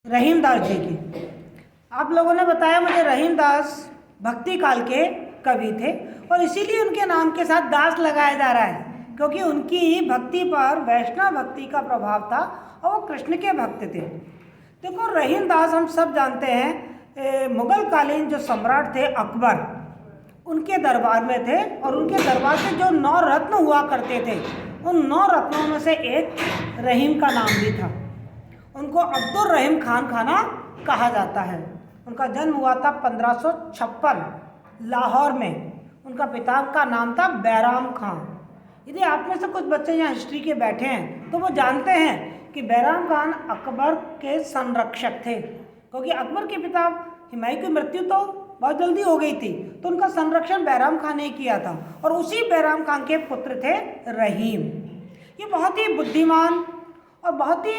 रहीमदास जी की। आप लोगों ने बताया मुझे रहीमदास भक्ति काल के कवि थे और इसीलिए उनके नाम के साथ दास लगाया जा रहा है, क्योंकि उनकी भक्ति पर वैष्णव भक्ति का प्रभाव था और वो कृष्ण के भक्त थे। देखो, रहीमदास हम सब जानते हैं मुगल कालीन जो सम्राट थे अकबर, उनके दरबार में थे और उनके दरबार से जो 9 रत्न हुआ करते थे, उन 9 रत्नों में से एक रहीम का नाम भी था। उनको अब्दुल रहीम खान खाना कहा जाता है। उनका जन्म हुआ था 1556 लाहौर में। उनका पिता का नाम था बैराम खान। यदि आप में से कुछ बच्चे यहाँ हिस्ट्री के बैठे हैं तो वो जानते हैं कि बैराम खान अकबर के संरक्षक थे, क्योंकि अकबर के पिता हुमायूं की मृत्यु तो बहुत जल्दी हो गई थी, तो उनका संरक्षण बैराम खान ने किया था और उसी बैराम खान के पुत्र थे रहीम। ये बहुत ही बुद्धिमान और बहुत ही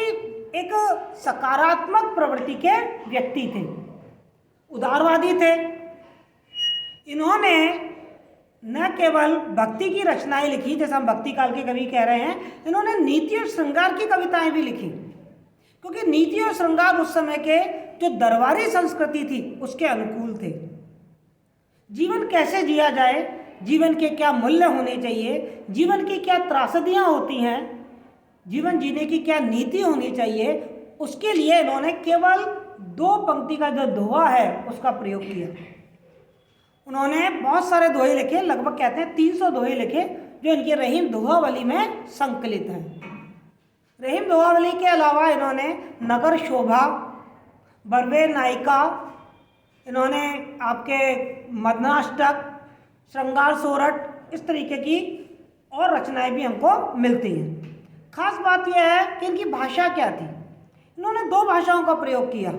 एक सकारात्मक प्रवृत्ति के व्यक्ति थे, उदारवादी थे। इन्होंने न केवल भक्ति की रचनाएं लिखी, जैसे हम भक्ति काल के कवि कह रहे हैं, इन्होंने नीति और श्रृंगार की कविताएं भी लिखी, क्योंकि नीति और श्रृंगार उस समय के जो दरबारी संस्कृति थी उसके अनुकूल थे। जीवन कैसे जिया जाए, जीवन के क्या मूल्य होने चाहिए, जीवन की क्या त्रासदियां होती हैं, जीवन जीने की क्या नीति होनी चाहिए, उसके लिए इन्होंने केवल 2 पंक्ति का जो दोहा है उसका प्रयोग किया। उन्होंने बहुत सारे दोहे लिखे, लगभग कहते हैं 300 दोहे लिखे, जो इनके रहीम दोहावली में संकलित हैं। रहीम दोहावली के अलावा इन्होंने नगर शोभा, बरवे नायिका, इन्होंने आपके मदनाष्टक, श्रृंगार सोरठ, इस तरीके की और रचनाएं भी हमको मिलती हैं। खास बात यह है कि इनकी भाषा क्या थी। इन्होंने 2 भाषाओं का प्रयोग किया,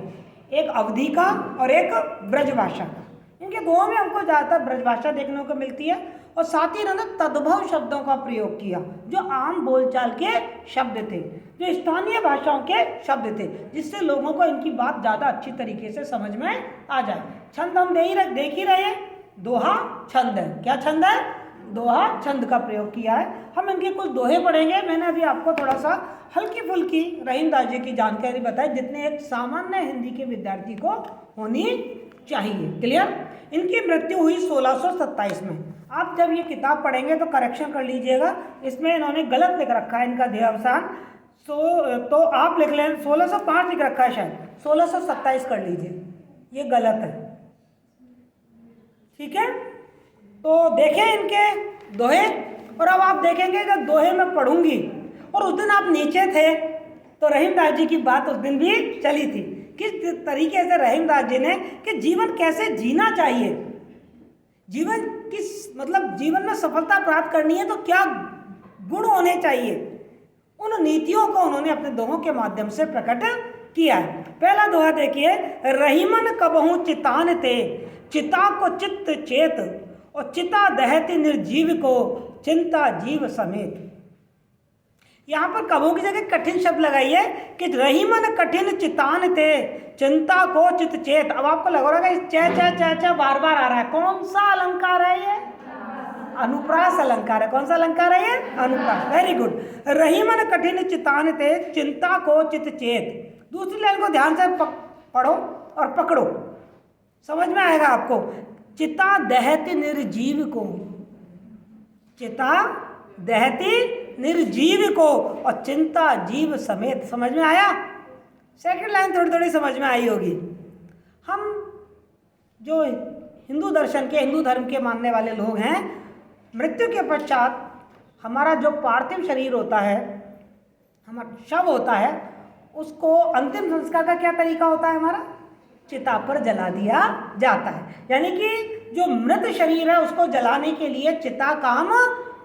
एक अवधी का और एक ब्रज भाषा का। इनके दोनों में हमको ज़्यादातर ब्रज भाषा देखने को मिलती है और साथ ही इन्होंने तद्भव शब्दों का प्रयोग किया, जो आम बोलचाल के शब्द थे, जो स्थानीय भाषाओं के शब्द थे, जिससे लोगों को इनकी बात ज़्यादा अच्छी तरीके से समझ में आ जाए। छंद हम देख ही रहे हैं, दोहा छंद है। क्या छंद है? दोहा छंद का प्रयोग किया है। हम इनके कुछ दोहे पढ़ेंगे। मैंने अभी आपको थोड़ा सा हल्की फुल्की रहीमदास जी की जानकारी बताई, जितने एक सामान्य हिंदी के विद्यार्थी को होनी चाहिए। क्लियर? इनकी मृत्यु हुई 1627 में। आप जब ये किताब पढ़ेंगे तो करेक्शन कर लीजिएगा, इसमें इन्होंने गलत लिख रखा है इनका देहावसान। तो आप लिख लें 1605 लिख रखा है, शायद 1627 कर लीजिए, ये गलत है। ठीक है, तो देखें इनके दोहे। और अब आप देखेंगे जब दोहे मैं पढ़ूंगी, और उस दिन आप नीचे थे तो रहीमदास जी की बात उस दिन भी चली थी, किस तरीके से रहीमदास जी ने कि जीवन कैसे जीना चाहिए, जीवन किस मतलब जीवन में सफलता प्राप्त करनी है तो क्या गुण होने चाहिए, उन नीतियों को उन्होंने अपने दोहों के माध्यम से प्रकट किया है। पहला दोहा देखिए, रहीमन कबहू चितान ते, चिता को चित्त चेत, और चिता दहती निर्जीव को, चिंता जीव समेत। यहाँ पर कबहू की जगह कठिन शब्द लगाइए कि रहीमन कठिन चितान थे, चिंता को चित चेत। अब आपको लग रहा है च बार बार आ रहा है। कौन सा अलंकार है ये? अनुप्रास अलंकार है। कौन सा अलंकार है ये? अनुप्रास। Very good. रहीमन कठिन चितान थे, चिंता को चित चेत। दूसरी लाइन को ध्यान से पढ़ो और पकड़ो, समझ में आएगा आपको। चिता दहती निर्जीव को, चिता दहती निर्जीव को, और चिंता जीव समेत। समझ में आया? सेकंड लाइन थोड़ी थोड़ी समझ में आई होगी। हम जो हिंदू दर्शन के, हिंदू धर्म के मानने वाले लोग हैं, मृत्यु के पश्चात हमारा जो पार्थिव शरीर होता है, हमारा शव होता है, उसको अंतिम संस्कार का क्या तरीका होता है? हमारा चिता पर जला दिया जाता है। यानी कि जो मृत शरीर है उसको जलाने के लिए चिता काम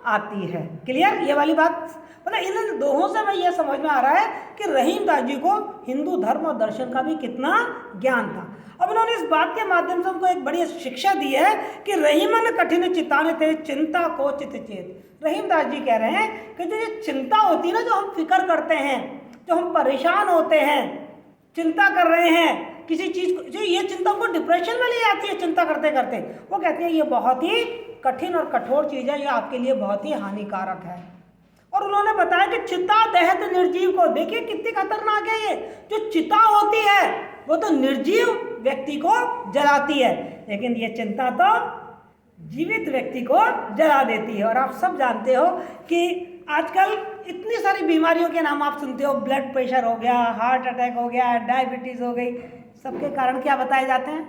आती है। क्लियर? ये वाली बात मतलब इन दोहों से मैं ये समझ में आ रहा है कि रहीमदास जी को हिंदू धर्म और दर्शन का भी कितना ज्ञान था। अब इन्होंने इस बात के माध्यम से हमको एक बड़ी शिक्षा दी है कि रहीमन कठिन चितान थे, चिंता को चित चेत। रहीमदास जी कह रहे हैं कि जो ये चिंता होती है ना, जो हम फिक्र करते हैं, जो हम परेशान होते हैं, चिंता कर रहे हैं किसी चीज़ को, जो ये चिंता को डिप्रेशन में ले जाती है चिंता करते करते, वो कहते हैं ये बहुत ही कठिन और कठोर चीज़ है, ये आपके लिए बहुत ही हानिकारक है। और उन्होंने बताया कि चिता दहत निर्जीव को, देखिए कितनी खतरनाक है ये, जो चिता होती है वो तो निर्जीव व्यक्ति को जलाती है, लेकिन ये चिंता तो जीवित व्यक्ति को जला देती है। और आप सब जानते हो कि आजकल इतनी सारी बीमारियों के नाम आप सुनते हो, ब्लड प्रेशर हो गया, हार्ट अटैक हो गया, डायबिटीज हो गई, सबके कारण क्या बताए जाते हैं?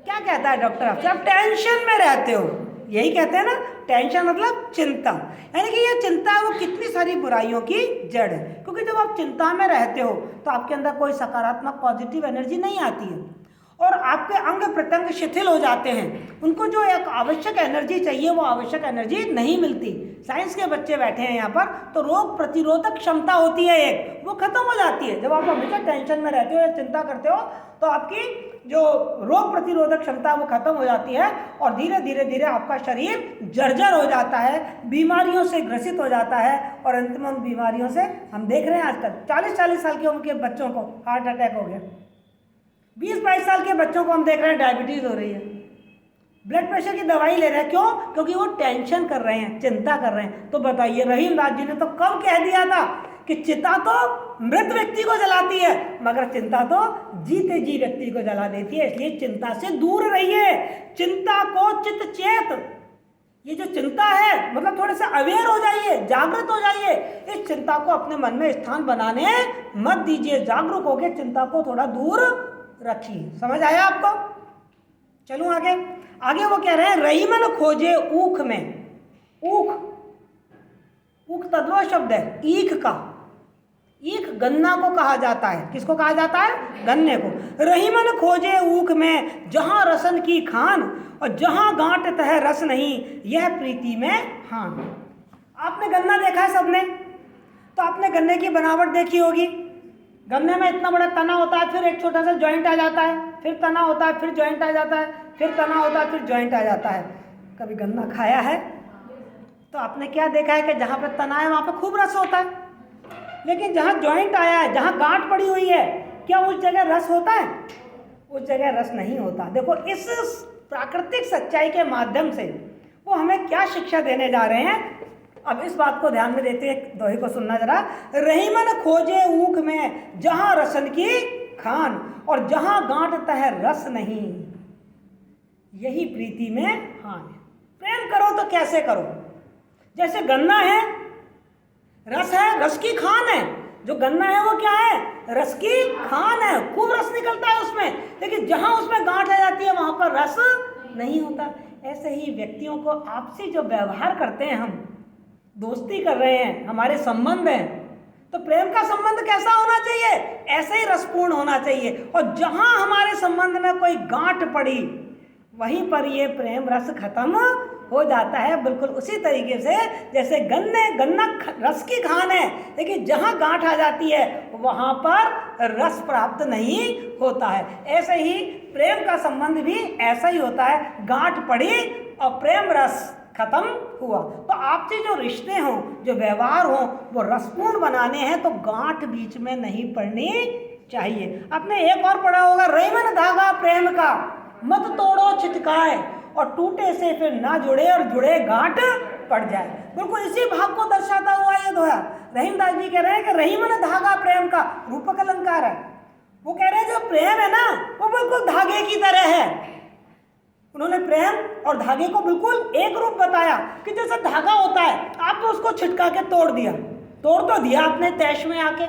क्या कहता है डॉक्टर आपसे? आप टेंशन में रहते हो, यही कहते हैं ना, टेंशन मतलब चिंता। यानी कि ये चिंता है वो कितनी सारी बुराइयों की जड़ है, क्योंकि जब आप चिंता में रहते हो तो आपके अंदर कोई सकारात्मक पॉजिटिव एनर्जी नहीं आती है और आपके अंग प्रत्यंग शिथिल हो जाते हैं, उनको जो एक आवश्यक एनर्जी चाहिए वो आवश्यक एनर्जी नहीं मिलती। साइंस के बच्चे बैठे हैं यहाँ पर, तो रोग प्रतिरोधक क्षमता होती है एक, वो खत्म हो जाती है। जब आप हमेशा टेंशन में रहते हो या चिंता करते हो तो आपकी जो रोग प्रतिरोधक क्षमता वो खत्म हो जाती है और धीरे धीरे धीरे आपका शरीर जर्जर हो जाता है, बीमारियों से ग्रसित हो जाता है और अंत में उन बीमारियों से हम देख रहे हैं आजकल 40-40 साल की उम्र के बच्चों को हार्ट अटैक हो गया, 20-22 साल के बच्चों को हम देख रहे हैं डायबिटीज हो रही है, ब्लड प्रेशर की दवाई ले रहे हैं। क्यों? क्योंकि वो टेंशन कर रहे हैं, चिंता कर रहे हैं। तो बताइए, रहीमदास जी ने तो कब कह दिया था कि चिंता तो मृत व्यक्ति को जलाती है मगर चिंता तो जीते जी व्यक्ति को जला देती है, इसलिए चिंता से दूर रहिए। चिंता को चित चेत, ये जो चिंता है मतलब थोड़े से अवेयर हो जाइए, जागृत हो जाइए, इस चिंता को अपने मन में स्थान बनाने मत दीजिए, जागरूक होकर चिंता को थोड़ा दूर रखिए। समझ आया आपको? चलूं आगे। आगे वो कह रहे हैं, रहीमन खोजे ऊख में, ऊख, ऊख तद्भव शब्द है ईख का, ईख गन्ना को कहा जाता है। किसको कहा जाता है? गन्ने को। रहीमन खोजे ऊख में जहां रसन की खान और जहां गांठ तह रस नहीं, यह प्रीति में हान। आपने गन्ना देखा है सबने, तो आपने गन्ने की बनावट देखी होगी। गन्ने में इतना बड़ा तना होता है, फिर एक छोटा सा जॉइंट आ जाता है, फिर तना होता है, फिर जॉइंट आ जाता है, फिर तना होता है, फिर जॉइंट आ जाता है। कभी गन्ना खाया है तो आपने क्या देखा है कि जहाँ पे तना है वहाँ पे खूब रस होता है, लेकिन जहाँ जॉइंट आया है, जहाँ गांठ पड़ी हुई है, क्या उस जगह रस होता है? उस जगह रस नहीं होता। देखो, इस प्राकृतिक सच्चाई के माध्यम से वो हमें क्या शिक्षा देने जा रहे हैं, अब इस बात को ध्यान में देते हैं, दोहे को सुनना जरा। रहीमन खोजे ऊख में जहां रसन की खान और जहां गांठ तह रस नहीं, यही प्रीति में हान है। प्रेम करो तो कैसे करो? जैसे गन्ना है, रस है, रस की खान है। जो गन्ना है वो क्या है? रस की खान है, खूब रस निकलता है उसमें, लेकिन जहां उसमें गांठ आ जाती है वहां पर रस नहीं होता। ऐसे ही व्यक्तियों को आपसी जो व्यवहार करते हैं, हम दोस्ती कर रहे हैं, हमारे संबंध हैं, तो प्रेम का संबंध कैसा होना चाहिए? ऐसे ही रसपूर्ण होना चाहिए। और जहां हमारे संबंध में कोई गांठ पड़ी वहीं पर ये प्रेम रस खत्म हो जाता है। बिल्कुल उसी तरीके से जैसे गन्ना रस की खान है, लेकिन जहां गांठ आ जाती है वहां पर रस प्राप्त नहीं होता है। ऐसे ही प्रेम का संबंध भी ऐसा ही होता है, गांठ पड़ी और प्रेम रस खत्म हुआ। तो आपसे जो रिश्ते हों, जो व्यवहार हों, वो रसपूर्ण बनाने हैं तो गांठ बीच में नहीं पड़नी चाहिए। आपने एक और पढ़ा होगा, रहीमन धागा प्रेम का मत तोड़ो छिटकाए और टूटे से फिर ना जुड़े और जुड़े गांठ पड़ जाए। बिल्कुल इसी भाव को दर्शाता हुआ ये दोहा। रहीमदास जी कह रहे हैं कि रहीमन धागा प्रेम का रूपक अलंकार है। वो कह रहे हैं जो प्रेम है ना वो बिल्कुल धागे की तरह है। उन्होंने प्रेम और धागे को बिल्कुल एक रूप बताया कि जैसे धागा होता है, आपने उसको छिटका के तोड़ दिया, तोड़ तो दिया आपने तैश में आके,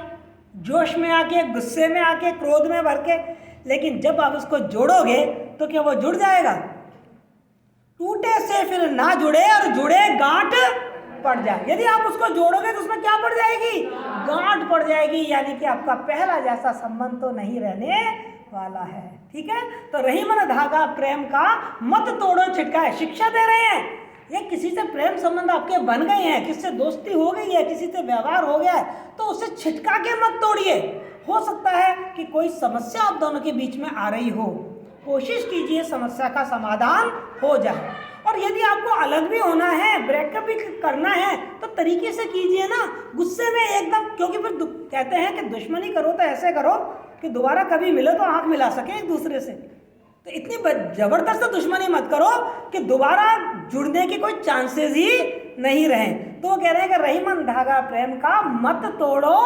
जोश में आके, गुस्से में आके, क्रोध में भर के, लेकिन जब आप उसको जोड़ोगे तो क्या वो जुड़ जाएगा? टूटे से फिर ना जुड़े और जुड़े गांठ पड़ जाए। यदि आप उसको जोड़ोगे तो उसमें क्या पड़ जाएगी? गांठ पड़ जाएगी, यानी कि आपका पहला जैसा संबंध तो नहीं रहने वाला है। ठीक है, तो रहीमन धागा प्रेम का मत तोड़ो छिटकाए, शिक्षा दे रहे हैं। ये किसी से प्रेम संबंध आपके बन गए हैं, किसी से दोस्ती हो गई है, किसी से व्यवहार हो गया है, तो उसे छिटका के मत तोड़िए। हो सकता है कि कोई समस्या आप दोनों के बीच में आ रही हो, कोशिश कीजिए समस्या का समाधान हो जाए। और यदि आपको अलग भी होना है, ब्रेकअप भी करना है, तो तरीके से कीजिए ना, गुस्से में एकदम, क्योंकि फिर कहते हैं कि दुश्मनी करो तो ऐसे करो कि दोबारा कभी मिलो तो आंख मिला सके एक दूसरे से। तो इतनी जबरदस्त दुश्मनी मत करो कि दोबारा जुड़ने के कोई चांसेस ही नहीं रहें। तो वो कह रहे हैं कि रहीमन धागा प्रेम का मत तोड़ो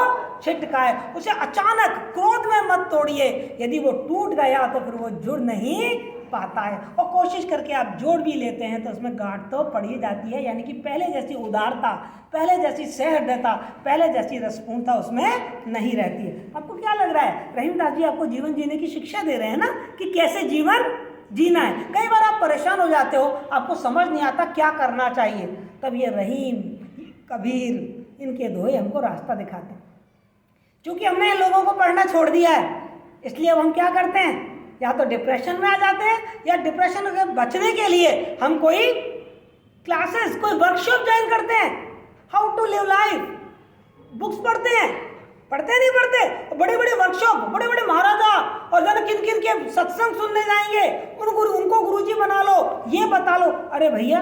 छिटकाए, उसे अचानक क्रोध में मत तोड़िए, यदि वो टूट गया तो फिर वो जुड़ नहीं पाता है, और कोशिश करके आप जोड़ भी लेते हैं तो उसमें गांठ तो पड़ ही जाती है, यानी कि पहले जैसी उदारता, पहले जैसी सहृदयता, पहले जैसी रसपूर्णता उसमें नहीं रहती है। आपको क्या लग रहा है, रहीमदास जी आपको जीवन जीने की शिक्षा दे रहे हैं ना, कि कैसे जीवन जीना है। कई बार आप परेशान हो जाते हो, आपको समझ नहीं आता क्या करना चाहिए, तब ये रहीम, कबीर, इनके दोहे हमको रास्ता दिखाते हैं। क्योंकि हमने इन लोगों को पढ़ना छोड़ दिया है, इसलिए अब हम क्या करते हैं, या तो डिप्रेशन में आ जाते हैं, या डिप्रेशन से बचने के लिए हम कोई क्लासेस, कोई वर्कशॉप ज्वाइन करते हैं, how to live life, books पढ़ते हैं, पढ़ते नहीं पढ़ते, बड़े बड़े वर्कशॉप, बड़े बड़े महाराजा और जाने किन किन के सत्संग सुनने जाएंगे, उनको गुरुजी बना लो, ये बता लो। अरे भैया,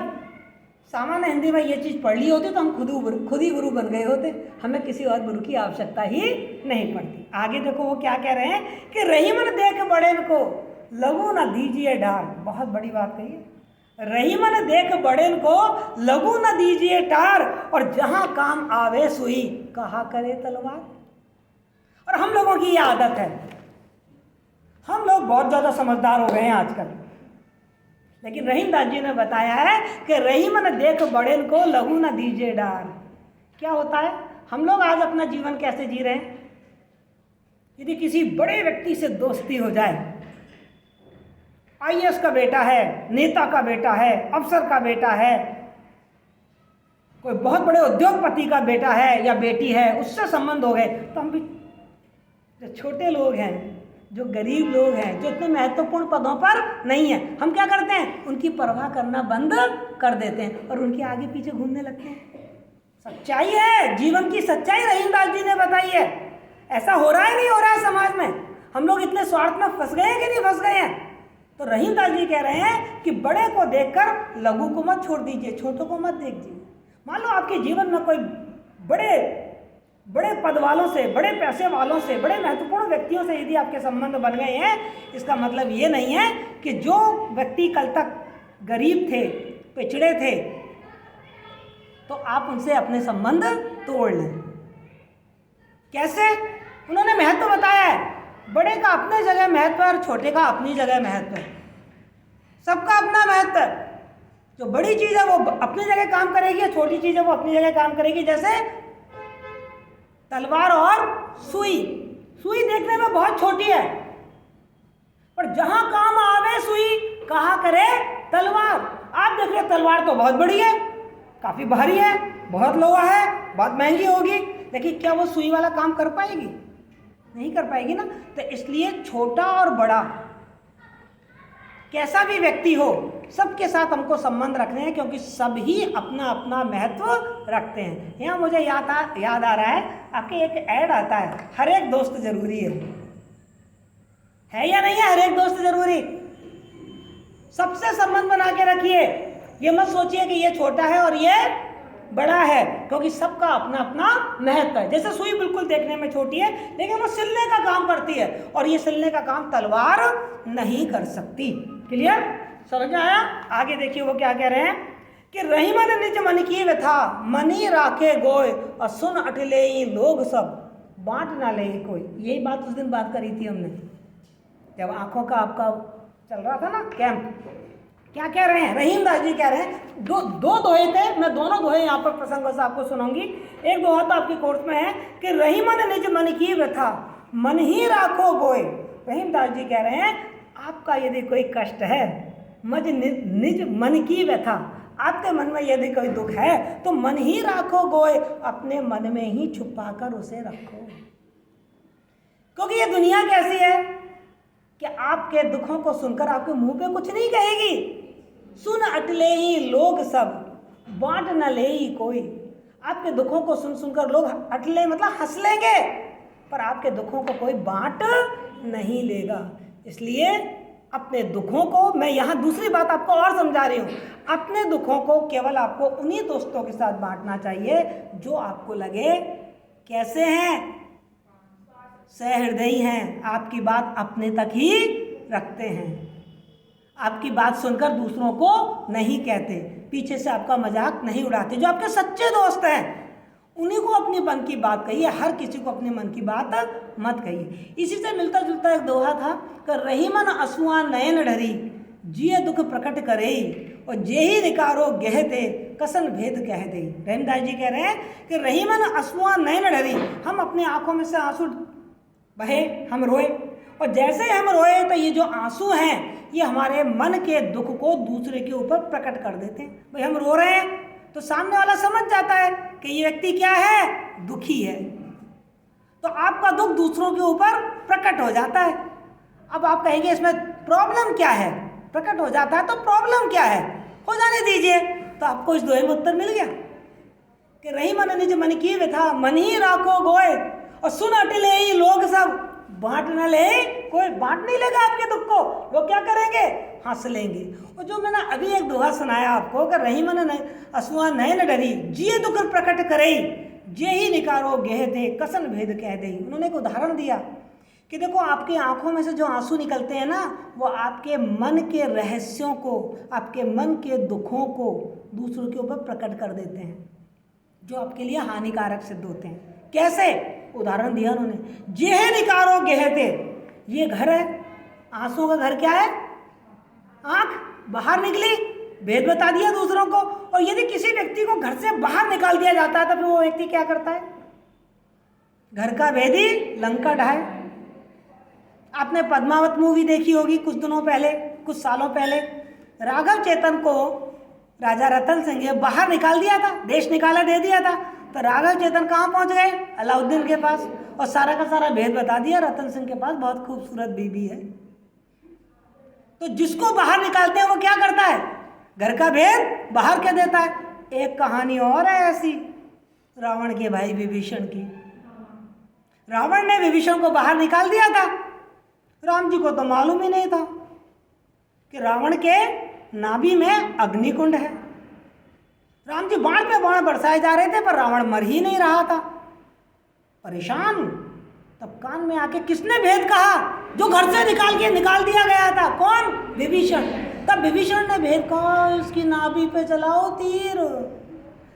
सामान्य हिंदी में ये चीज़ पढ़ ली होती तो हम खुद ही गुरु बन गए होते, हमें किसी और गुरु की आवश्यकता ही नहीं पड़ती। आगे देखो वो क्या कह रहे हैं कि रहीमन देख बड़े को लघु न दीजिए डार। बहुत बड़ी बात कही है, रहीमन देख बड़े को लघु न दीजिए टार, और जहां काम आवे सुई कहा करे तलवार। और हम लोगों की ये आदत है, हम लोग बहुत ज़्यादा समझदार हो गए हैं आजकल, लेकिन रहीमदास जी ने बताया है कि रहीमन देख बड़े को लघु न दीजिए डार। क्या होता है, हम लोग आज अपना जीवन कैसे जी रहे हैं, यदि किसी बड़े व्यक्ति से दोस्ती हो जाए, आईएएस का बेटा है, नेता का बेटा है, अफसर का बेटा है, कोई बहुत बड़े उद्योगपति का बेटा है या बेटी है, उससे संबंध हो गए, तो हम भी जो छोटे लोग हैं, जो गरीब लोग हैं, जो इतने महत्वपूर्ण पदों पर नहीं हैं, हम क्या करते हैं, उनकी परवाह करना बंद कर देते हैं और उनके आगे पीछे घूमने लगते हैं। सच्चाई है, जीवन की सच्चाई रहीमदास जी ने बताई है। ऐसा हो रहा है, नहीं हो रहा है समाज में, हम लोग इतने स्वार्थ में फंस गए हैं कि नहीं फंस गए हैं। तो रहीमदास जी कह रहे हैं कि बड़े को देखकर लघु को मत छोड़ दीजिए, छोटों को मत देखिए। मान लो आपके जीवन में कोई बड़े पद वालों से, बड़े पैसे वालों से, बड़े महत्वपूर्ण व्यक्तियों से यदि आपके संबंध बन गए हैं, इसका मतलब ये नहीं है कि जो व्यक्ति कल तक गरीब थे, पिछड़े थे, तो आप उनसे अपने संबंध तोड़ लें। कैसे, उन्होंने महत्व बताया है, बड़े का अपने जगह महत्व है और छोटे का अपनी जगह महत्व है, सबका अपना महत्व है। जो बड़ी चीज़ है वो अपनी जगह काम करेगी, छोटी चीज़ है वो अपनी जगह काम करेगी। जैसे तलवार और सुई, सुई देखने में बहुत छोटी है, पर जहां काम आवे सुई कहा करे तलवार। आप देख रहे तलवार तो बहुत बड़ी है, काफ़ी भारी है, बहुत लोहा है, बहुत महंगी होगी, लेकिन क्या वो सुई वाला काम कर पाएगी? नहीं कर पाएगी ना। तो इसलिए छोटा और बड़ा कैसा भी व्यक्ति हो, सबके साथ हमको संबंध रखने हैं, क्योंकि सभी अपना अपना महत्व रखते हैं। यहाँ मुझे याद आ रहा है, आपके एक ऐड आता है, हर एक दोस्त जरूरी है या नहीं है? हर एक दोस्त जरूरी, सबसे संबंध बना के रखिए। ये मत सोचिए कि ये छोटा है और ये बड़ा है, क्योंकि सबका अपना अपना महत्व है। जैसे सुई बिल्कुल देखने में छोटी है, लेकिन वो सिलने का काम करती है, और ये सिलने का काम तलवार नहीं कर सकती। क्लियर, समझ में आया? आगे देखिए वो क्या कह रहे हैं कि रहीमन निज मन की व्यथा, मनी राखे गोय, और सुन अटले लोग सब, बांट ना ले कोई। यही बात उस दिन बात करी थी हमने, जब आंखों का आपका चल रहा था ना कैंप। क्या कह रहे हैं रहीमदास जी? कह रहे हैं दो दोहे थे, मैं दोनों दोहे यहाँ पर प्रसंग से आपको सुनाऊंगी। एक दोहा तो आपके कोर्स में है कि रहीमन निज मन की व्यथा, मन ही राखो गोय। रहीमदास जी कह रहे हैं आपका यदि कोई कष्ट है, निज मन की व्यथा, आपके मन में यदि कोई दुख है तो मन ही राखो गोय, अपने मन में ही छुपा कर उसे रखो। क्योंकि ये दुनिया कैसी है कि आपके दुखों को सुनकर आपके मुंह पे कुछ नहीं कहेगी। सुन अटले ही लोग सब, बांट न ले ही कोई। आपके दुखों को सुन सुनकर लोग अटले मतलब हंस लेंगे, पर आपके दुखों को कोई बांट नहीं लेगा। इसलिए अपने दुखों को, मैं यहाँ दूसरी बात आपको और समझा रही हूँ, अपने दुखों को केवल आपको उन्हीं दोस्तों के साथ बांटना चाहिए जो आपको लगे कैसे हैं, सहृदयी हैं, आपकी बात अपने तक ही रखते हैं। आपकी बात सुनकर दूसरों को नहीं कहते, पीछे से आपका मजाक नहीं उड़ाते। जो आपके सच्चे दोस्त हैं उन्हीं को अपनी मन की बात कहिए, हर किसी को अपने मन की बात मत कहिए। इसी से मिलता जुलता एक दोहा था कि रही मन असुआ नयन ढरी, जिए दुख प्रकट करे, और जेही निकारो गह दे, कसन भेद कह दे। रहीमदास जी कह रहे हैं कि रही मन असुआ नयन ढरी, हम अपनी आंखों में से आंसू बहे, हम रोए, और जैसे हम रोए तो ये जो आंसू हैं ये हमारे मन के दुख को दूसरे के ऊपर प्रकट कर देते हैं। भाई हम रो रहे हैं तो सामने वाला समझ जाता है कि ये व्यक्ति क्या है, दुखी है, तो आपका दुख दूसरों के ऊपर प्रकट हो जाता है। अब आप कहेंगे इसमें प्रॉब्लम क्या है, प्रकट हो जाता है तो प्रॉब्लम क्या है, हो जाने दीजिए। तो आपको इस दोहे में उत्तर मिल गया कि रही मन निज मन की व्यथा, मन ही राखो गोए, और सुन अटिले ही लोग सब, बांट न ले, कोई बांट नहीं लेगा आपके दुख को, लोग क्या करेंगे, हंस लेंगे। और जो मैंने अभी एक दोहा सुनाया आपको कि रही मन असुआ नयन डरी, जिए दुख प्रकट करे, जे ही निकारो गेह दे, कसन भेद कह दे। उन्होंने एक उदाहरण दिया कि देखो आपकी आंखों में से जो आंसू निकलते हैं ना, वो आपके मन के रहस्यों को, आपके मन के दुखों को दूसरों के ऊपर प्रकट कर देते हैं, जो आपके लिए हानिकारक सिद्ध होते हैं। कैसे, उदाहरण दिया उन्होंने, जेह निकारो गहते, ये घर है, आंसू का घर क्या है, आंख, बाहर निकली, भेद बता दिया दूसरों को। और यदि किसी व्यक्ति को घर से बाहर निकाल दिया जाता है तो फिर वो व्यक्ति क्या करता है, घर का भेदी लंका ढाए। आपने पद्मावत मूवी देखी होगी कुछ दिनों पहले, कुछ सालों पहले। राघव चेतन को राजा रतन सिंह ने बाहर निकाल दिया था, देश निकाला दे दिया था, तो राघव चेतन कहाँ पहुँच गए, अलाउद्दीन के पास, और सारा का सारा भेद बता दिया। रतन सिंह के पास बहुत खूबसूरत बीबी है। तो जिसको बाहर निकालते हैं वो क्या करता है, घर का भेद बाहर क्या देता है। एक कहानी और है ऐसी, रावण के भाई विभीषण की। रावण ने विभीषण को बाहर निकाल दिया था, राम जी को तो मालूम ही नहीं था कि रावण के नाभि में अग्निकुंड है। राम जी बाण पे बाण बरसाए जा रहे थे पर रावण मर ही नहीं रहा था, परेशान। तब कान में आके किसने भेद कहा, जो घर से निकाल दिया गया था, कौन, विभीषण। तब विभीषण ने भेद कहा, इसकी नाभि पे चलाओ तीर,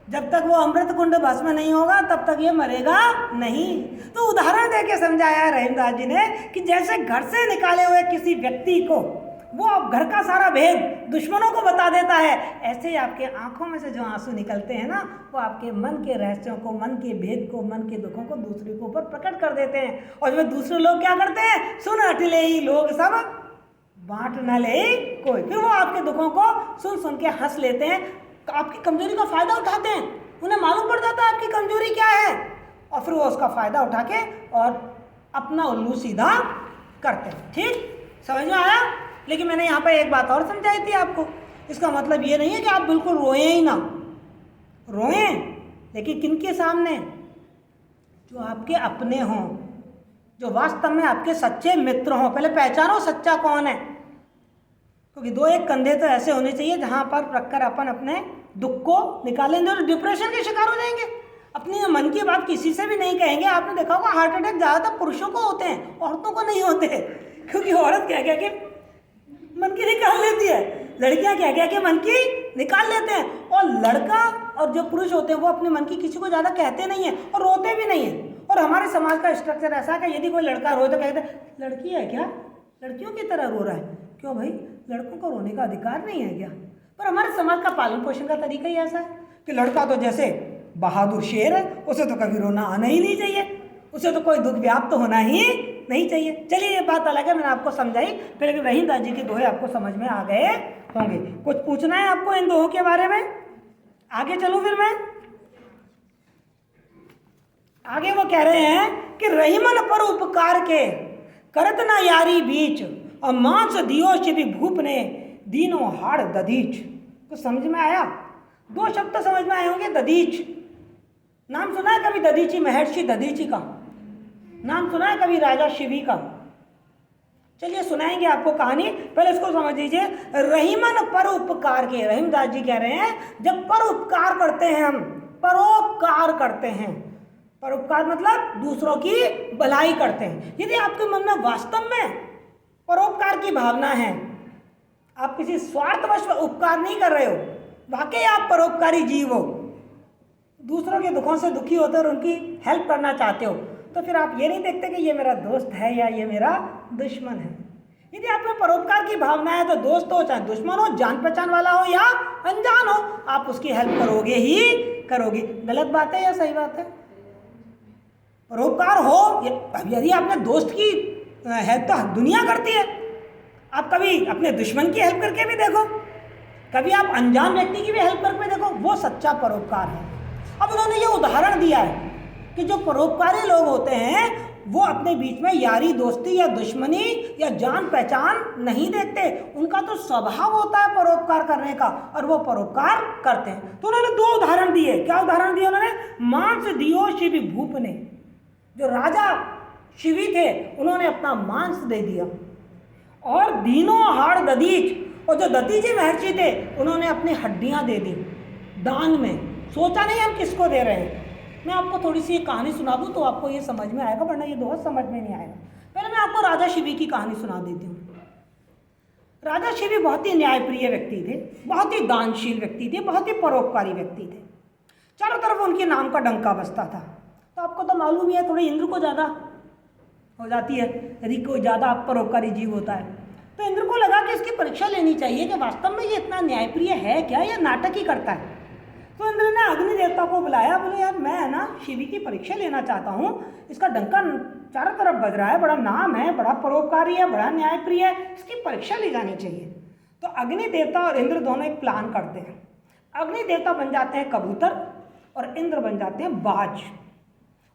जब तक वो अमृत कुंड भस्म नहीं होगा तब तक ये मरेगा नहीं। तो उदाहरण देके समझाया रहीमदास जी ने कि जैसे घर से निकाले हुए किसी व्यक्ति को वो घर का सारा भेद दुश्मनों को बता देता है, ऐसे ही आपके आंखों में से जो आंसू निकलते हैं ना, वो आपके मन के रहस्यों को, मन के भेद को, मन के दुखों को दूसरे के ऊपर प्रकट कर देते हैं। और जब दूसरे लोग क्या करते हैं, सुन अटिले ही लोग सब, बांट न ले कोई। फिर वो आपके दुखों को सुन सुन के हंस लेते हैं, आपकी कमजोरी का फायदा उठाते हैं। उन्हें मालूम पड़ जाता है आपकी कमजोरी क्या है, और फिर वो उसका फायदा उठा के और अपना उल्लू सीधा करते हैं। ठीक समझ में आया। लेकिन मैंने यहाँ पर एक बात और समझाई थी आपको, इसका मतलब ये नहीं है कि आप बिल्कुल रोएं ही ना, रोएं, लेकिन किनके सामने, जो आपके अपने हों, जो वास्तव में आपके सच्चे मित्र हों। पहले पहचानो सच्चा कौन है, क्योंकि दो एक कंधे तो ऐसे होने चाहिए जहाँ पर रखकर अपन अपने दुख को निकालेंगे और डिप्रेशन के शिकार हो जाएंगे। अपनी मन की बात किसी से भी नहीं कहेंगे। आपने देखा होगा हार्ट अटैक ज़्यादातर पुरुषों को होते हैं, औरतों को नहीं होते, क्योंकि औरत क्या क्या कि मन की निकाल लेती है, लड़कियां क्या क्या कि मन की निकाल लेते हैं, और लड़का और जो पुरुष होते हैं वो अपने मन की किसी को ज़्यादा कहते नहीं हैं और रोते भी नहीं हैं। और हमारे समाज का स्ट्रक्चर ऐसा है कि यदि कोई लड़का रोए तो कहते हैं लड़की है क्या, लड़कियों की तरह रो रहा है। क्यों भाई, लड़कों को रोने का अधिकार नहीं है क्या? पर हमारे समाज का पालन पोषण का तरीका ही ऐसा है कि लड़का तो जैसे बहादुर शेर है, उसे तो कभी रोना आना ही नहीं चाहिए, उसे तो कोई दुख व्याप्त तो होना ही नहीं चाहिए। चलिए ये बात अलग है, मैंने आपको समझाई। फिर रहीमदास जी के दोहे आपको समझ में आ गए होंगे। कुछ पूछना है आपको इन दोहों के बारे में? आगे चलूं फिर मैं आगे। वो कह रहे हैं कि रहीमन पर उपकार के करत ना यारी बीच, और मांस दियो शिव भूप ने दीनों हाड़ दधीच। कुछ समझ में आया? दो शब्द तो समझ में आए होंगे। दधीच नाम सुना है कभी? दधीची, महर्षि दधीची का नाम सुना है कभी? राजा शिवी का। चलिए सुनाएंगे आपको कहानी, पहले इसको समझ लीजिए। रहीमन पर उपकार के, रहीमदास जी कह रहे हैं जब पर उपकार करते हैं हम, परोपकार करते हैं, परोपकार मतलब दूसरों की भलाई करते हैं। यदि आपके मन में वास्तव में परोपकार की भावना है, आप किसी स्वार्थवश उपकार नहीं कर रहे हो, वाकई आप परोपकारी जीव हो, दूसरों के दुखों से दुखी होते हो और उनकी हेल्प करना चाहते हो, तो फिर आप ये नहीं देखते कि ये मेरा दोस्त है या ये मेरा दुश्मन है। यदि आप में परोपकार की भावना है तो दोस्त हो चाहे दुश्मन हो, जान पहचान वाला हो या अनजान हो, आप उसकी हेल्प करोगे ही करोगे। गलत बात है या सही बात है? परोपकार हो, यदि आपने दोस्त की हेल्प तो दुनिया करती है, आप कभी अपने दुश्मन की हेल्प करके भी देखो, कभी आप अनजान व्यक्ति की भी हेल्प करके देखो, वो सच्चा परोपकार है। अब उन्होंने ये उदाहरण दिया है कि जो परोपकारी लोग होते हैं वो अपने बीच में यारी दोस्ती या दुश्मनी या जान पहचान नहीं देखते, उनका तो स्वभाव होता है परोपकार करने का और वो परोपकार करते हैं। तो उन्होंने 2 उदाहरण दिए। क्या उदाहरण दिए उन्होंने? मांस दियो शिवि भूप ने, जो राजा शिवी थे उन्होंने अपना मांस दे दिया, और दीनो हाड़ ददीच, और जो ददीची महर्षि थे उन्होंने अपनी हड्डियां दे दी दान में। सोचा नहीं हम किसको दे रहे हैं। मैं आपको थोड़ी सी कहानी सुना दूं तो आपको ये समझ में आएगा, वरना ये बहुत समझ में नहीं आएगा। पहले मैं आपको राजा शिवी की कहानी सुना देती हूँ। राजा शिवी बहुत ही न्यायप्रिय व्यक्ति थे, बहुत ही दानशील व्यक्ति थे, बहुत ही परोपकारी व्यक्ति थे। चारों तरफ उनके नाम का डंका बजता था। तो आपको तो मालूम ही है, थोड़ी इंद्र को ज़्यादा हो जाती है यदि कोई ज़्यादा परोपकारी जीव होता है। तो इंद्र को लगा कि इसकी परीक्षा लेनी चाहिए कि वास्तव में ये इतना न्यायप्रिय है क्या या नाटक ही करता है। तो इंद्र ने अग्नि देवता को बुलाया, बोले यार मैं है ना शिवी की परीक्षा लेना चाहता हूँ, इसका डंका चारों तरफ बज रहा है, बड़ा नाम है, बड़ा परोपकारी है, बड़ा न्यायप्रिय है, इसकी परीक्षा ली जानी चाहिए। तो अग्नि देवता और इंद्र दोनों एक प्लान करते हैं। अग्नि देवता बन जाते हैं कबूतर और इंद्र बन जाते हैं बाज।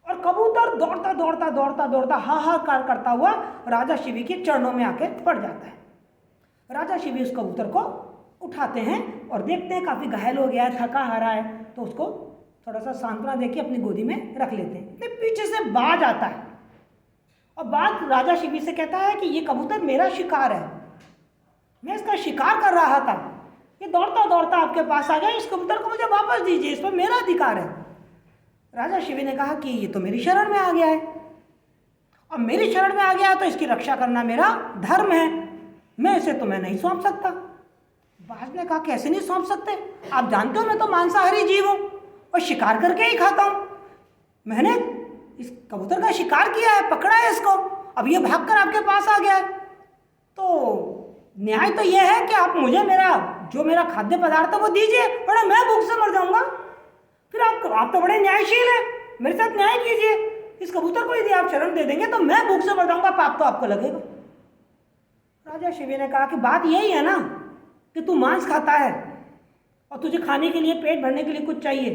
और कबूतर दौड़ता दौड़ता दौड़ता दौड़ता हाहाकार करता हुआ राजा शिवी के चरणों में आके पड़ जाता है। राजा शिवी उस कबूतर को उठाते हैं और देखते हैं काफ़ी घायल हो गया है, थका हारा है, तो उसको थोड़ा सा सांत्वना देके अपनी गोदी में रख लेते हैं। तो पीछे से बाज आता है और बाज राजा शिवी से कहता है कि ये कबूतर मेरा शिकार है, मैं इसका शिकार कर रहा था, ये दौड़ता दौड़ता आपके पास आ गया, इस कबूतर को मुझे वापस दीजिए, इस पर मेरा अधिकार है। राजा शिवी ने कहा कि ये तो मेरी शरण में आ गया है, और मेरी शरण में आ गया है तो इसकी रक्षा करना मेरा धर्म है, मैं इसे तुम्हें नहीं सौंप सकता। बाज ने कहा कैसे नहीं सौंप सकते, आप जानते हो मैं तो मांसाहारी जीव हूँ और शिकार करके ही खाता हूँ, मैंने इस कबूतर का शिकार किया है, पकड़ा है इसको, अब ये भागकर आपके पास आ गया है, तो न्याय तो यह है कि आप मुझे मेरा खाद्य पदार्थ है वो दीजिए, वरना मैं भूख से मर जाऊंगा। फिर आप तो बड़े न्यायशील हैं, मेरे साथ न्याय कीजिए, इस कबूतर को यदि आप शरण दे देंगे तो मैं भूख से मर जाऊंगा, पाप तो आपको लगेगा। राजा शिवी ने कहा कि बात यही है ना कि तू मांस खाता है और तुझे खाने के लिए, पेट भरने के लिए कुछ चाहिए,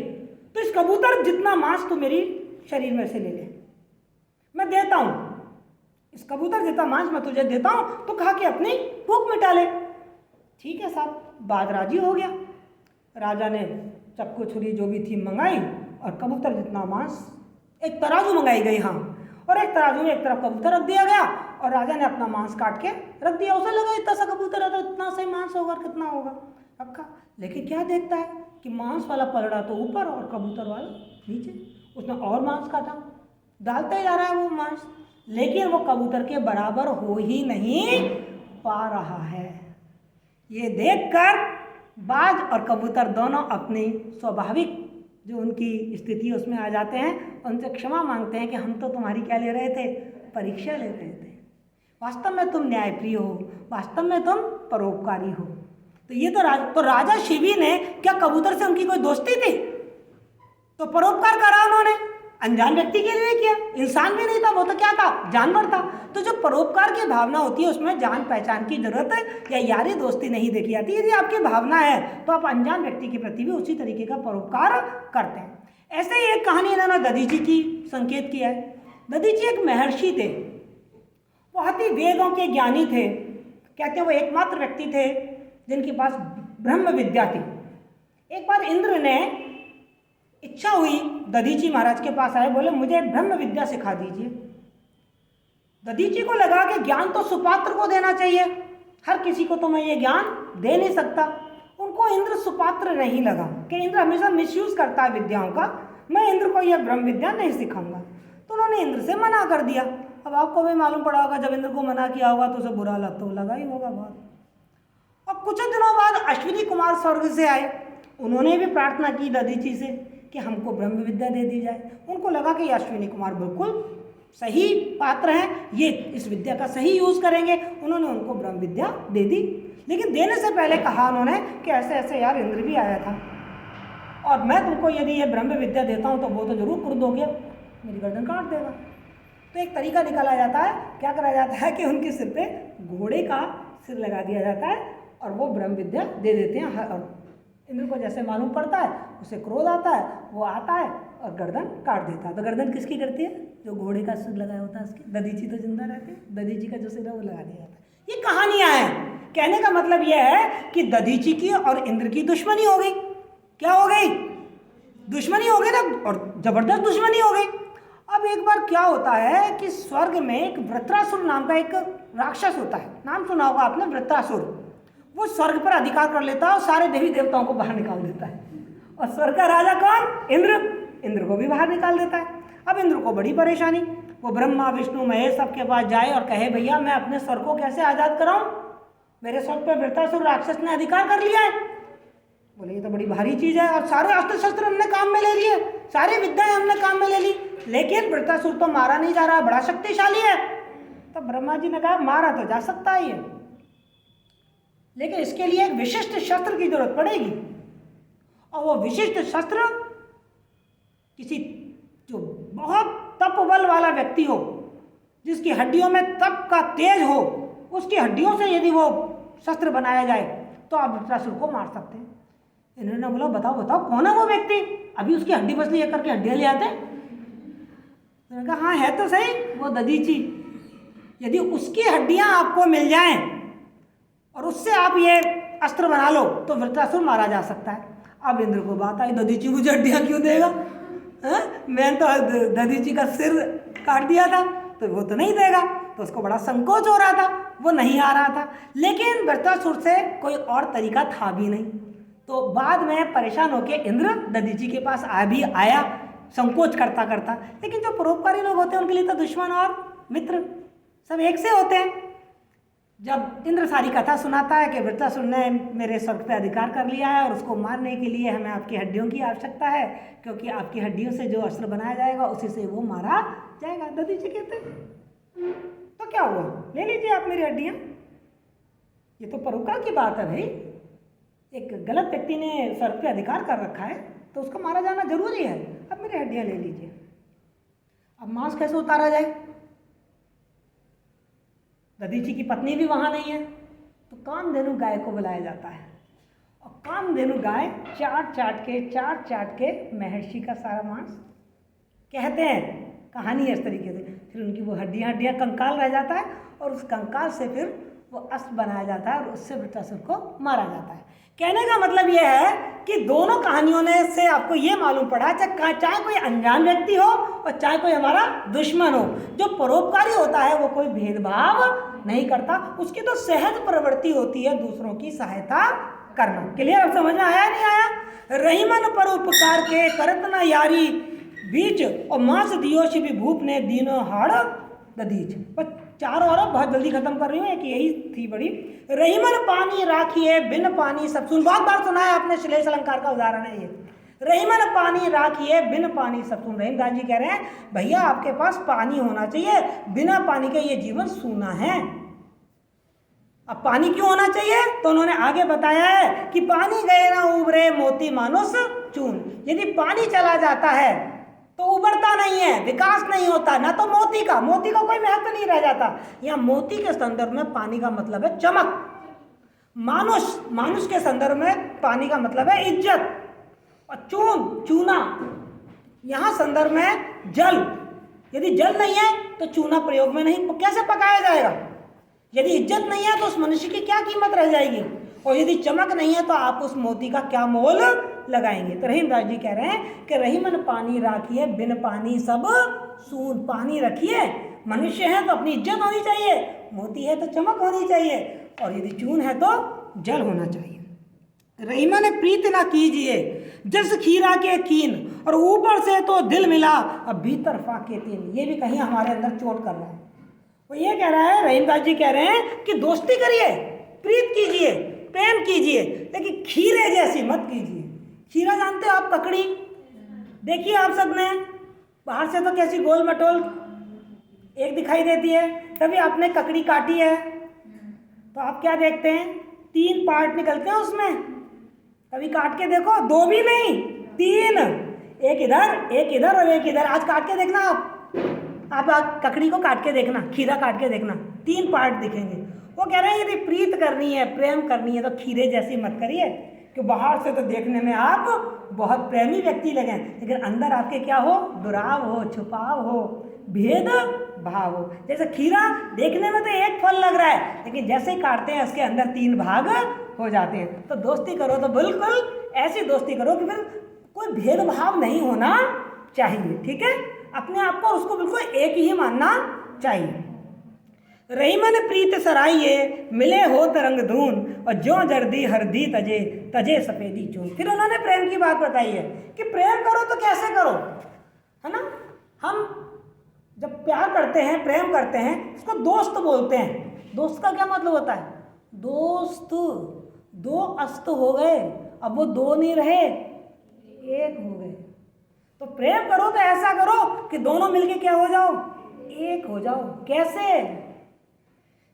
तो इस कबूतर जितना मांस तू मेरी शरीर में से ले ले, मैं देता हूँ, इस कबूतर जितना मांस मैं तुझे देता हूँ, तो खा के अपनी भूख मिटा ले। ठीक है साहब, बाज राजी हो गया। राजा ने चक्कू छुरी जो भी थी मंगाई और कबूतर जितना मांस, एक तराजू मंगाई गई, हाँ, और एक तराजू में एक तरफ कबूतर रख दिया गया और राजा ने अपना मांस काट के रख दिया। उसे लगा इतना सा कबूतर है तो इतना सा ही मांस होगा, कितना होगा, रखा। लेकिन क्या देखता है कि मांस वाला पलड़ा तो ऊपर और कबूतर वाला नीचे, उसने और मांस काटा, डालता ही जा रहा है वो मांस, लेकिन वो कबूतर के बराबर हो ही नहीं पा रहा है। ये देखकर बाज और कबूतर दोनों अपनी स्वाभाविक जो उनकी स्थिति उसमें आ जाते हैं, उनसे क्षमा मांगते हैं कि हम तो तुम्हारी क्या ले रहे थे, परीक्षा ले रहे थे, वास्तव में तुम न्यायप्रिय हो, वास्तव में तुम परोपकारी हो। तो ये तो राजा शिवी ने क्या कबूतर से उनकी कोई दोस्ती थी? तो परोपकार करा उन्होंने, अनजान व्यक्ति के लिए किया, इंसान भी नहीं था वो, तो क्या था, जानवर था। तो जो परोपकार की भावना होती है उसमें जान पहचान की जरूरत है या यारी दोस्ती नहीं देखी जाती। यदि आपकी भावना है तो आप अनजान व्यक्ति के प्रति भी उसी तरीके का परोपकार करते हैं। ऐसे ही एक कहानी इन्होंने दधीची की संकेत किया है। दधीची एक महर्षि थे, बहुत ही वेदों के ज्ञानी थे, कहते हैं वो एकमात्र व्यक्ति थे जिनके पास ब्रह्म विद्या थी। एक बार इंद्र ने इच्छा हुई, दधीची महाराज के पास आए, बोले मुझे ब्रह्म विद्या सिखा दीजिए। दधीची को लगा कि ज्ञान तो सुपात्र को देना चाहिए, हर किसी को तो मैं ये ज्ञान दे नहीं सकता। उनको इंद्र सुपात्र नहीं लगा कि इंद्र हमेशा मिसयूज करता है विद्याओं का, मैं इंद्र को यह ब्रह्म विद्या नहीं सिखाऊंगा। तो उन्होंने इंद्र से मना कर दिया। अब आपको भी मालूम पड़ा होगा जब इंद्र को मना किया होगा तो उसे बुरा लग तो लगा ही होगा बहुत। और कुछ दिनों बाद अश्विनी कुमार स्वर्ग से आए। उन्होंने भी प्रार्थना की दधीची से कि हमको ब्रह्म विद्या दे दी जाए। उनको लगा कि अश्विनी कुमार बिल्कुल सही पात्र हैं, ये इस विद्या का सही यूज़ करेंगे। उन्होंने उनको ब्रह्म विद्या दे दी, लेकिन देने से पहले कहा उन्होंने कि ऐसे ऐसे यार इंद्र भी आया था और मैं तुमको यदि ये ब्रह्म विद्या देता हूँ तो वो तो जरूर क्रुद्ध हो गया, मेरी गर्दन काट देगा। तो एक तरीका निकाला जाता है, क्या करा जाता है कि उनके सिर पे घोड़े का सिर लगा दिया जाता है और वो ब्रह्म विद्या दे देते हैं। और इंद्र को जैसे मालूम पड़ता है, उसे क्रोध आता है, वो आता है और गर्दन काट देता है। तो गर्दन किसकी करती है? जो घोड़े का सिर लगाया होता है उसकी। दधीची तो जिंदा रहती है, दधीची का जो सिर है वो लगा दिया जाता है। ये कहानियाँ हैं। कहने का मतलब यह है कि दधीची की और इंद्र की दुश्मनी हो गई। क्या हो गई? दुश्मनी हो गई ना, और जबरदस्त दुश्मनी हो गई। अब एक बार क्या होता है कि स्वर्ग में एक वृत्रासुर नाम का एक राक्षस होता है, नाम सुना होगा आपने, वृत्रासुर। वो स्वर्ग पर अधिकार कर लेता है और सारे देवी देवताओं को बाहर निकाल देता है। और स्वर्ग का राजा कौन? इंद्र। इंद्र को भी बाहर निकाल देता है। अब इंद्र को बड़ी परेशानी, वो ब्रह्मा विष्णु महेश सबके पास जाए और कहे भैया मैं अपने स्वर्ग को कैसे आज़ाद कराऊं, मेरे स्वर्ग पर वृत्रासुर राक्षस ने अधिकार कर लिया है। बोले ये तो बड़ी भारी चीज़ है, और सारे अस्त्र शस्त्र हमने काम में ले लिए, सारी विद्याएं हमने काम में ले ली, लेकिन वृत्रासुर तो मारा नहीं जा रहा, बड़ा शक्तिशाली है। तो ब्रह्मा जी ने कहा मारा तो जा सकता है ये, लेकिन इसके लिए एक विशिष्ट शस्त्र की जरूरत पड़ेगी। और वो विशिष्ट शस्त्र किसी जो बहुत तप बल वाला व्यक्ति हो, जिसकी हड्डियों में तप का तेज हो, उसकी हड्डियों से यदि वो शस्त्र बनाया जाए तो आप वृत्रासुर को मार सकते हैं। इन्होंने बोला बताओ बताओ कौन है वो व्यक्ति, अभी उसकी हड्डी बसली है करके हड्डियाँ ले आते हैं। उन्होंने कहा हाँ है तो सही, वो दधीची। यदि उसकी हड्डियाँ आपको मिल जाएं और उससे आप ये अस्त्र बना लो तो वृत्रासुर मारा जा सकता है। अब इंद्र को बात आई, दधीची मुझे हड्डियाँ क्यों देगा? मैंने तो दधीची का सिर काट दिया था, तो वो तो नहीं देगा। तो उसको बड़ा संकोच हो रहा था, वो नहीं आ रहा था। लेकिन वृत्रासुर से कोई और तरीका था भी नहीं। तो बाद में परेशान होकर इंद्र दधीची के पास आया संकोच करता करता। लेकिन जो परोपकारी लोग होते हैं उनके लिए तो दुश्मन और मित्र सब एक से होते हैं। जब इंद्र सारी कथा सुनाता है कि वृत्रासुर ने मेरे स्वर्ग पे अधिकार कर लिया है और उसको मारने के लिए हमें आपकी हड्डियों की आवश्यकता है, क्योंकि आपकी हड्डियों से जो अस्त्र बनाया जाएगा उसी से वो मारा जाएगा। दधीची कहते तो क्या हुआ, ले लीजिए आप मेरी हड्डियाँ, ये तो परोपकार की बात है भाई। एक गलत व्यक्ति ने स्वर्ग पे अधिकार कर रखा है तो उसको मारा जाना जरूरी है, अब मेरी हड्डियाँ ले लीजिए। अब मांस कैसे उतारा जाए? दधीची की पत्नी भी वहाँ नहीं है, तो कामधेनु गाय को बुलाया जाता है। और कामधेनु गाय चाट चाट के महर्षि का सारा मांस, कहते हैं कहानी है इस तरीके से, फिर उनकी वो हड्डियाँ कंकाल रह जाता है और उस कंकाल से फिर वो अस्त्र बनाया जाता है और उससे वृत्रासुर को मारा जाता है। कहने का मतलब ये है कि दोनों कहानियों ने से आपको ये मालूम पड़ा, चाहे कोई अनजान व्यक्ति हो और चाहे कोई हमारा दुश्मन हो, जो परोपकारी होता है वो कोई भेदभाव नहीं करता, उसकी तो सहज प्रवृत्ति होती है दूसरों की सहायता करना। क्लियर? अब समझ में आया नहीं आया? रहीमन परोपकार के करत न यारी बीच और मांस दियो शिव भूप ने दीनो हाड़ दधीच। पर चारों और बहुत जल्दी खत्म कर रही हूँ, एक यही थी बड़ी। रहीमन पानी राखिए बिन पानी सब सुन, बहुत बार सुना है आपने, श्लेष अलंकार का उदाहरण है ये। रहीमन पानी राखिए बिन पानी सब सुन। रहीमदास जी कह रहे हैं भैया आपके पास पानी होना चाहिए, बिना पानी के ये जीवन सूना है। अब पानी क्यों होना चाहिए? तो उन्होंने आगे बताया है कि पानी गए ना उबरे मोती मानुस चून। यदि पानी चला जाता है तो उबरता नहीं है, विकास नहीं होता, ना तो मोती का कोई महत्व नहीं रह जाता। यहाँ मोती के संदर्भ में पानी का मतलब है चमक, मानुष के संदर्भ में पानी का मतलब है इज्जत, और चूना यहाँ संदर्भ में जल। यदि जल नहीं है तो चूना प्रयोग में नहीं, कैसे पकाया जाएगा? यदि इज्जत नहीं है तो उस मनुष्य की क्या कीमत रह जाएगी, और यदि चमक नहीं है तो आप उस मोती का क्या मोल लगाएंगे? तो रहीमदास जी कह रहे हैं कि रहीमन पानी राखिए बिन पानी सब सून। पानी रखिए, मनुष्य है तो अपनी इज्जत होनी चाहिए, मोती है तो चमक होनी चाहिए, और यदि चून है तो जल होना चाहिए। रहीमन प्रीत ना कीजिए जस खीरा के कीन, और ऊपर से तो दिल मिला अब भीतर फाके तीन। ये भी कहीं हमारे अंदर चोट कर रहा है। वो ये कह रहा है, रहीमदास जी कह रहे हैं कि दोस्ती करिए, प्रीत कीजिए। प्रेम कीजिए, लेकिन खीरे जैसी मत कीजिए। खीरा जानते हो आप, ककड़ी देखिए आप सबने, बाहर से तो कैसी गोल मटोल एक दिखाई देती है, कभी आपने ककड़ी काटी है तो आप क्या देखते हैं, 3 पार्ट निकलते हैं उसमें। कभी काट के देखो, 2 भी नहीं 3, एक इधर और एक इधर। आज काट के देखना आप ककड़ी को काट के देखना, खीरा काट के देखना, 3 पार्ट दिखेंगे। वो कह रहे हैं यदि प्रीत करनी है, प्रेम करनी है तो खीरे जैसी मत करिए, कि बाहर से तो देखने में आप बहुत प्रेमी व्यक्ति लगें, लेकिन अंदर आपके क्या हो, दुराव हो, छुपाव हो, भेद भाव हो। जैसे खीरा देखने में तो एक फल लग रहा है, लेकिन जैसे ही काटते हैं उसके अंदर 3 भाग हो जाते हैं। तो दोस्ती करो तो बिल्कुल ऐसी दोस्ती करो कि फिर कोई भेदभाव नहीं होना चाहिए, ठीक है। अपने आप को उसको बिल्कुल एक ही मानना चाहिए। रही मन प्रीत सराइये, मिले हो तरंग धून, और जो जर्दी हरदी तजे, तजे सफेदी चून। फिर उन्होंने प्रेम की बात बताई है कि प्रेम करो तो कैसे करो, है ना। हम जब प्यार करते हैं, प्रेम करते हैं, इसको दोस्त बोलते हैं। दोस्त का क्या मतलब होता है, दोस्त 2 अस्त हो गए, अब वो 2 नहीं रहे, 1 हो गए। तो प्रेम करो तो ऐसा करो कि दोनों मिलके क्या हो जाओ, 1 हो जाओ। कैसे,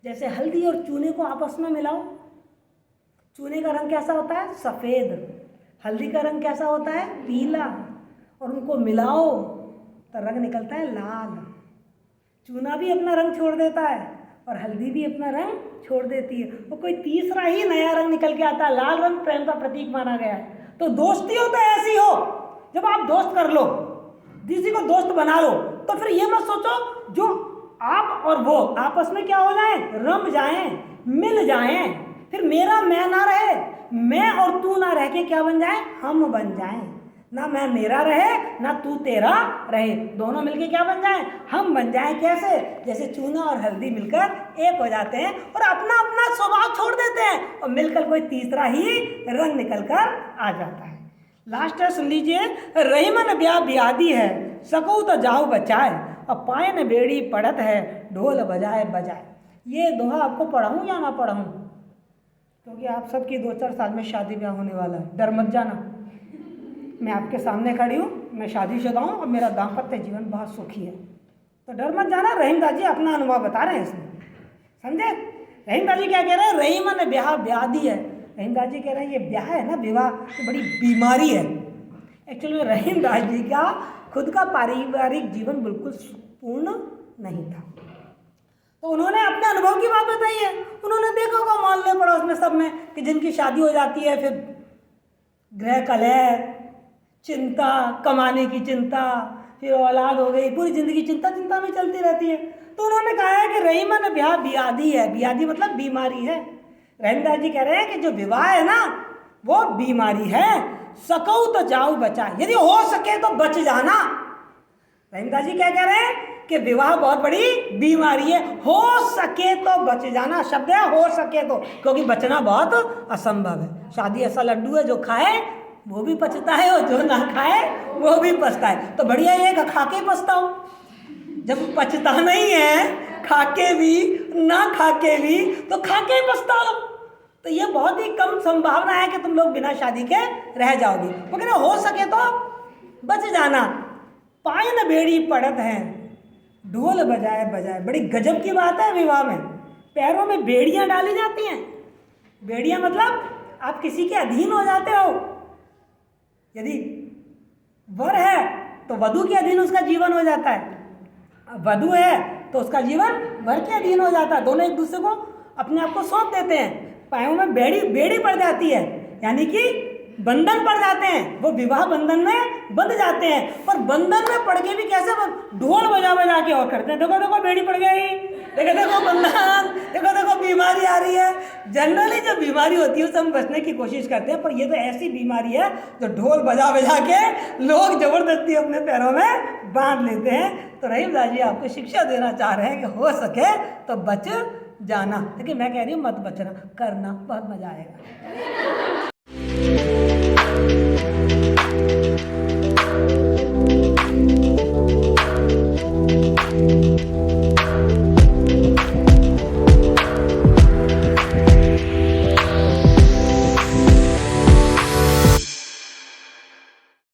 जैसे हल्दी और चूने को आपस में मिलाओ, चूने का रंग कैसा होता है, सफ़ेद, हल्दी का रंग कैसा होता है, पीला, और उनको मिलाओ तो रंग निकलता है लाल। चूना भी अपना रंग छोड़ देता है और हल्दी भी अपना रंग छोड़ देती है, वो कोई तीसरा ही नया रंग निकल के आता है। लाल रंग प्रेम का प्रतीक माना गया है। तो दोस्ती हो तो ऐसी हो, जब आप दोस्त कर लो, किसी को दोस्त बना लो, तो फिर ये मत सोचो जो आप और वो आपस में क्या हो जाएं, रम जाएं, मिल जाएं, फिर मेरा मैं ना रहे, मैं और तू ना रह के क्या बन जाए, हम बन जाएं। ना मैं मेरा रहे ना तू तेरा रहे, दोनों मिलके क्या बन जाएं, हम बन जाएं। कैसे, जैसे चूना और हल्दी मिलकर 1 हो जाते हैं और अपना अपना स्वभाव छोड़ देते हैं और मिलकर कोई तीसरा ही रंग निकल कर आ जाता है। लास्ट है, सुन लीजिए। रही मन ब्याह ब्यादी है, सकूँ तो जाओ बचाए, और पाए न बेड़ी पड़त है, ढोल बजाए बजाए। ये दोहा आपको पढ़ाऊँ या ना पढ़ाऊँ, क्योंकि आप सबकी 2-4 साल में शादी ब्याह होने वाला है। डर मत जाना, मैं आपके सामने खड़ी हूँ, मैं शादीशुदा हूँ और मेरा दाम्पत्य जीवन बहुत सुखी है, तो डर मत जाना। रहीमदास जी अपना अनुभव बता रहे हैं इसमें, समझे। रहीमदास जी क्या कह रहे हैं, रही मन ब्याह ब्यादी है। रहीमदास जी कह रहे हैं ये ब्याह है ना, विवाह तो बड़ी बीमारी है। एक्चुअली में रहीमदास जी का खुद का पारिवारिक जीवन बिल्कुल पूर्ण नहीं था, तो उन्होंने अपने अनुभव की बात बताई है। उन्होंने देखा होगा मोहल्ले पड़ोस में सब में कि जिनकी शादी हो जाती है फिर गृह कलह, चिंता, कमाने की चिंता, फिर औलाद हो गई, पूरी जिंदगी चिंता में चलती रहती है। तो उन्होंने कहा है कि रही मन ब्याह ब्याधी है, ब्याधी मतलब बीमारी है। रहीमदास जी कह रहे हैं कि जो विवाह है ना वो बीमारी है, सकऊ तो जाओ बचा, यदि हो सके तो बच जाना। रहीमदास जी क्या कह रहे हैं कि विवाह बहुत बड़ी बीमारी है, हो सके तो बच जाना। शब्द है हो सके तो, क्योंकि बचना बहुत असंभव है। शादी ऐसा लड्डू है जो खाए वो भी पचता है और जो ना खाए वो भी पचता है। तो बढ़िया ये खा के पछताओ, जब पचता नहीं है खा के भी ना खा के भी, तो खा के ही पछताओ। तो ये बहुत ही कम संभावना है कि तुम लोग बिना शादी के रह जाओगे। वो कहते हो सके तो बच जाना। पाए न बेड़ी पड़त है, ढोल बजाए बजाए। बड़ी गजब की बात है, विवाह में पैरों में बेड़ियां डाली जाती हैं। बेड़ियां मतलब आप किसी के अधीन हो जाते हो। यदि वर है तो वधू के अधीन उसका जीवन हो जाता है, वधू है तो उसका जीवन वर के अधीन हो जाता है। दोनों एक दूसरे को अपने आप को सौंप देते हैं। पायों में बेड़ी पड़ जाती है, यानी कि बंधन पड़ जाते हैं। वो विवाह बंधन में बंध जाते हैं, पर बंधन में पड़ के भी कैसे, ढोल बजा बजा के और करते हैं। देखो देखो बेड़ी पड़ गई, देखो देखो बंधन, देखो देखो बीमारी आ रही है। जनरली जो बीमारी होती है उससे हम बचने की कोशिश करते हैं, पर ये तो ऐसी बीमारी है जो ढोल बजा बजा के लोग जबरदस्ती अपने पैरों में बांध लेते हैं। तो रहीमदास जी आपको शिक्षा देना चाह रहे हैं कि हो सके तो बच जाना, लेकिन मैं कह रही हूँ मत बचना, करना, बहुत मजा आएगा।